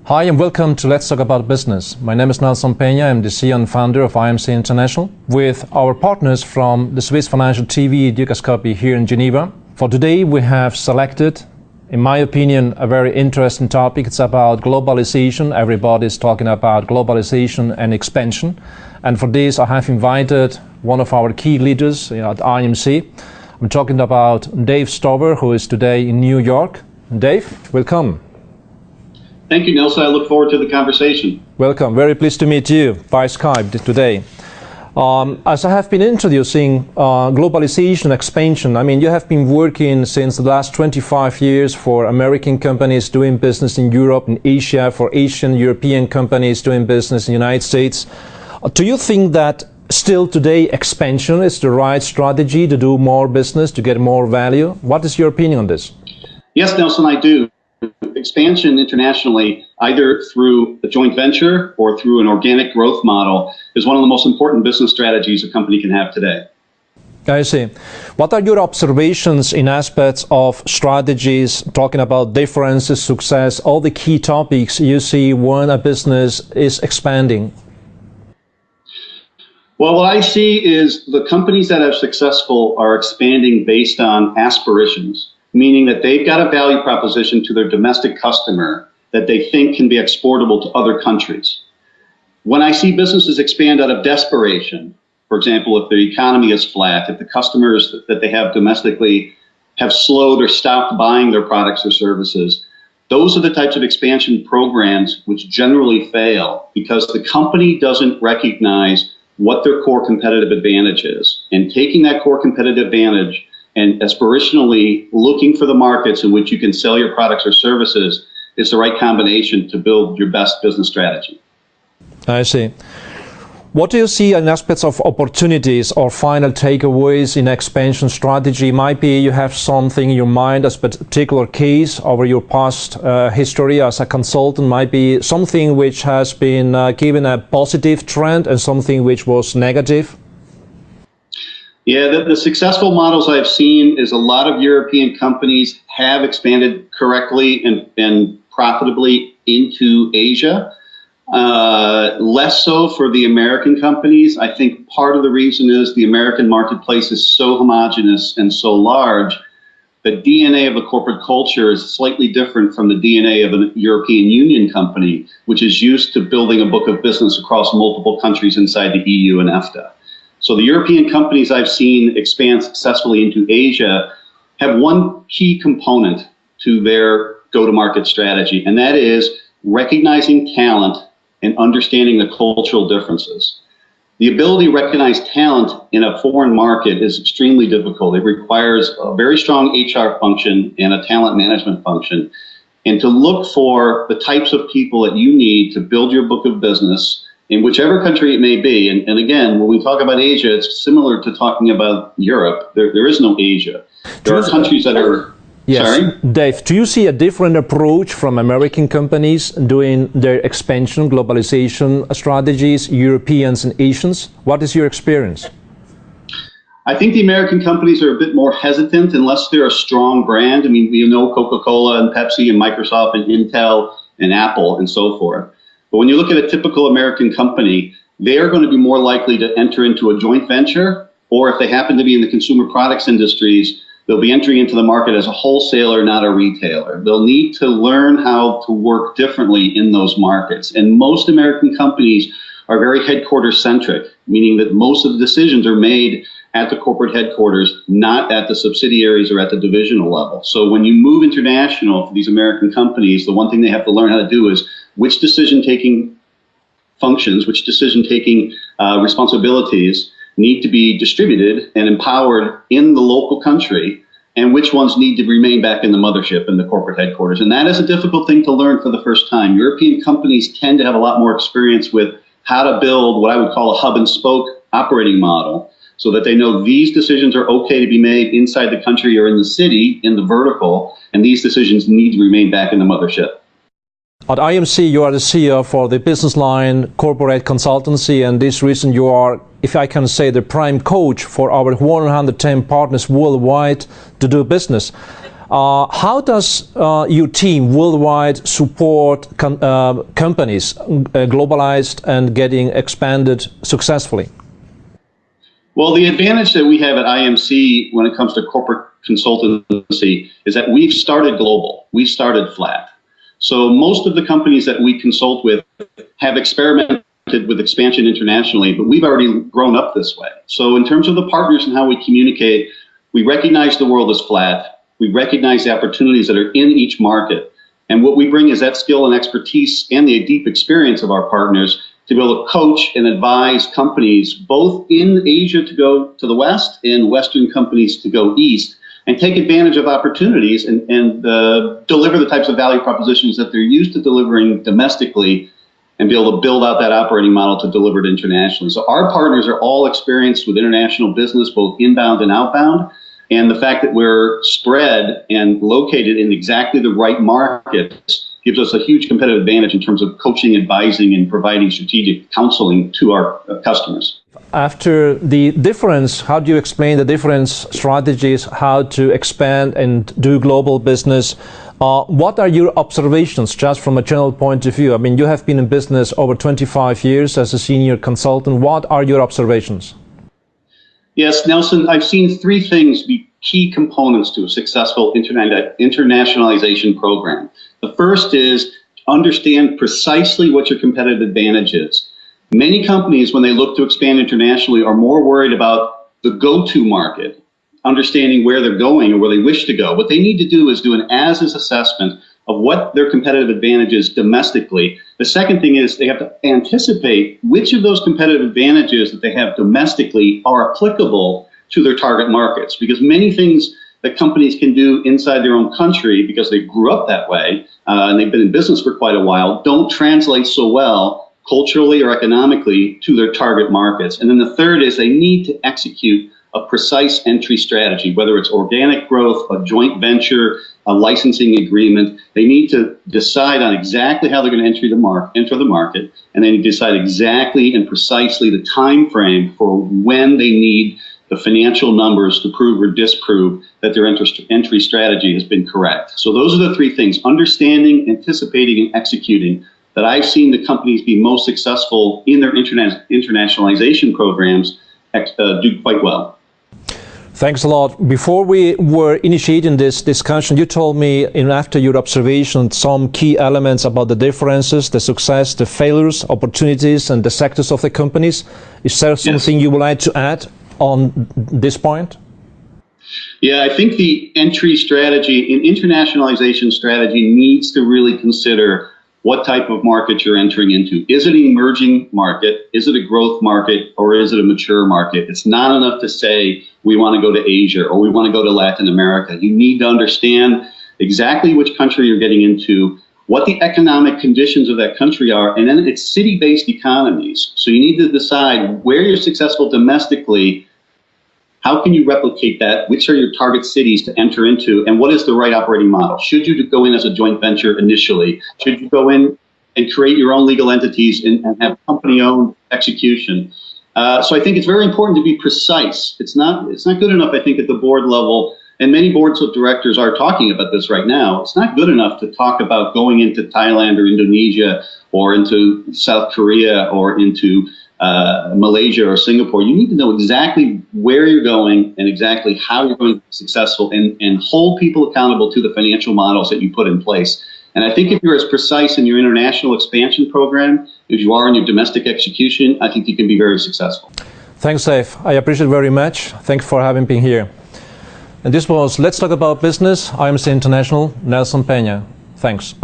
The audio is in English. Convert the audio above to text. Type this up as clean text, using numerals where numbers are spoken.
Hi and welcome to Let's Talk About Business. My name is Nelson Peña. I'm the CEO and founder of IMC International with our partners from the Swiss Financial TV Ducascopy here in Geneva. For today we have selected, in my opinion, a very interesting topic. It's about globalization. Everybody's talking about globalization and expansion. And for this I have invited one of our key leaders at IMC. I'm talking about Dave Stover, who is today in New York. Dave, welcome. Thank you, Nelson. I look forward to the conversation. Welcome. Very pleased to meet you by Skype today. As I have been introducing globalization expansion, I mean, you have been working since the last 25 years for American companies doing business in Europe and Asia, for Asian, European companies doing business in the United States. Do you think that still today expansion is the right strategy to do more business, to get more value? What is your opinion on this? Yes, Nelson, I do. Expansion internationally, either through a joint venture or through an organic growth model, is one of the most important business strategies a company can have today. I see. What are your observations in aspects of strategies, talking about differences, success, all the key topics you see when a business is expanding? Well, what I see is the companies that are successful are expanding based on aspirations, meaning that they've got a value proposition to their domestic customer that they think can be exportable to other countries. When I see businesses expand out of desperation, for example, if the economy is flat, if the customers that they have domestically have slowed or stopped buying their products or services, those are the types of expansion programs which generally fail because the company doesn't recognize what their core competitive advantage is. And taking that core competitive advantage and aspirationally looking for the markets in which you can sell your products or services is the right combination to build your best business strategy. I see. What do you see in aspects of opportunities or final takeaways in expansion strategy? Might be you have something in your mind, a particular case over your past history as a consultant, might be something which has been given a positive trend and something which was negative? Yeah, the successful models I've seen is a lot of European companies have expanded correctly and profitably into Asia. Less so for the American companies. I think part of the reason is the American marketplace is so homogeneous and so large. The DNA of the corporate culture is slightly different from the DNA of a European Union company, which is used to building a book of business across multiple countries inside the EU and EFTA. So the European companies I've seen expand successfully into Asia have one key component to their go-to-market strategy, and that is recognizing talent and understanding the cultural differences. The ability to recognize talent in a foreign market is extremely difficult. It requires a very strong HR function and a talent management function. And to look for the types of people that you need to build your book of business in whichever country it may be. And again, when we talk about Asia, it's similar to talking about Europe. There is no Asia. There are countries that are... Yes. Sorry? Dave, do you see a different approach from American companies doing their expansion, globalization strategies, Europeans and Asians? What is your experience? I think the American companies are a bit more hesitant unless they're a strong brand. I mean, you know Coca-Cola and Pepsi and Microsoft and Intel and Apple and so forth. But when you look at a typical American company, they are going to be more likely to enter into a joint venture, or if they happen to be in the consumer products industries, they'll be entering into the market as a wholesaler, not a retailer. They'll need to learn how to work differently in those markets. And most American companies are very headquarters-centric, meaning that most of the decisions are made at the corporate headquarters, not at the subsidiaries or at the divisional level. So when you move international for these American companies, the one thing they have to learn how to do is which decision-taking functions, which decision-taking responsibilities need to be distributed and empowered in the local country, and which ones need to remain back in the mothership in the corporate headquarters. And that is a difficult thing to learn for the first time. European companies tend to have a lot more experience with how to build what I would call a hub and spoke operating model, so that they know these decisions are okay to be made inside the country or in the city, in the vertical, and these decisions need to remain back in the mothership. At IMC, you are the CEO for the business line corporate consultancy, and this reason you are, if I can say, the prime coach for our 110 partners worldwide to do business. How does your team worldwide support companies globalized and getting expanded successfully? Well, the advantage that we have at IMC when it comes to corporate consultancy is that we've started global. We started flat. So most of the companies that we consult with have experimented with expansion internationally, but we've already grown up this way. So in terms of the partners and how we communicate, we recognize the world is flat. We recognize the opportunities that are in each market. And what we bring is that skill and expertise and the deep experience of our partners to be able to coach and advise companies both in Asia to go to the West and Western companies to go East, and take advantage of opportunities and deliver the types of value propositions that they're used to delivering domestically and be able to build out that operating model to deliver it internationally. So our partners are all experienced with international business, both inbound and outbound. And the fact that we're spread and located in exactly the right markets gives us a huge competitive advantage in terms of coaching, advising, and providing strategic counseling to our customers. After the difference, how do you explain the different strategies, how to expand and do global business? What are your observations just from a general point of view? I mean, you have been in business over 25 years as a senior consultant. What are your observations? Yes, Nelson, I've seen three things be key components to a successful internationalization program. The first is understand precisely what your competitive advantage is. Many companies, when they look to expand internationally, are more worried about the go-to market, understanding where they're going or where they wish to go. What they need to do is do an as-is assessment of what their competitive advantage is domestically. The second thing is they have to anticipate which of those competitive advantages that they have domestically are applicable to their target markets, because many things that companies can do inside their own country because they grew up that way and they've been in business for quite a while don't translate so well culturally or economically to their target markets. And then the third is they need to execute a precise entry strategy, whether it's organic growth, a joint venture, a licensing agreement. They need to decide on exactly how they're going to enter the market, and they need to decide exactly and precisely the time frame for when they need the financial numbers to prove or disprove that their entry strategy has been correct. So those are the three things: understanding, anticipating, and executing, that I've seen the companies be most successful in their internationalization programs do quite well. Thanks a lot. Before we were initiating this discussion, you told me, after your observation, some key elements about the differences, the success, the failures, opportunities, and the sectors of the companies. Is there something you would like to add on this point? Yeah, I think the entry strategy, an internationalization strategy, needs to really consider what type of market you're entering into. Is it an emerging market? Is it a growth market? Or is it a mature market? It's not enough to say we want to go to Asia or we want to go to Latin America. You need to understand exactly which country you're getting into, what the economic conditions of that country are, and then it's city-based economies. So you need to decide where you're successful domestically. How can you replicate that? Which are your target cities to enter into? And what is the right operating model? Should you go in as a joint venture initially? Should you go in and create your own legal entities and have company-owned execution? So I think it's very important to be precise. It's not good enough, I think, at the board level, and many boards of directors are talking about this right now. It's not good enough to talk about going into Thailand or Indonesia or into South Korea or into Malaysia or Singapore. You need to know exactly where you're going and exactly how you're going to be successful, and hold people accountable to the financial models that you put in place. And I think if you're as precise in your international expansion program as you are in your domestic execution, I think you can be very successful. Thanks, Dave. I appreciate it very much. Thanks for having been here. And this was Let's Talk About Business, IMC International, Nelson Peña. Thanks.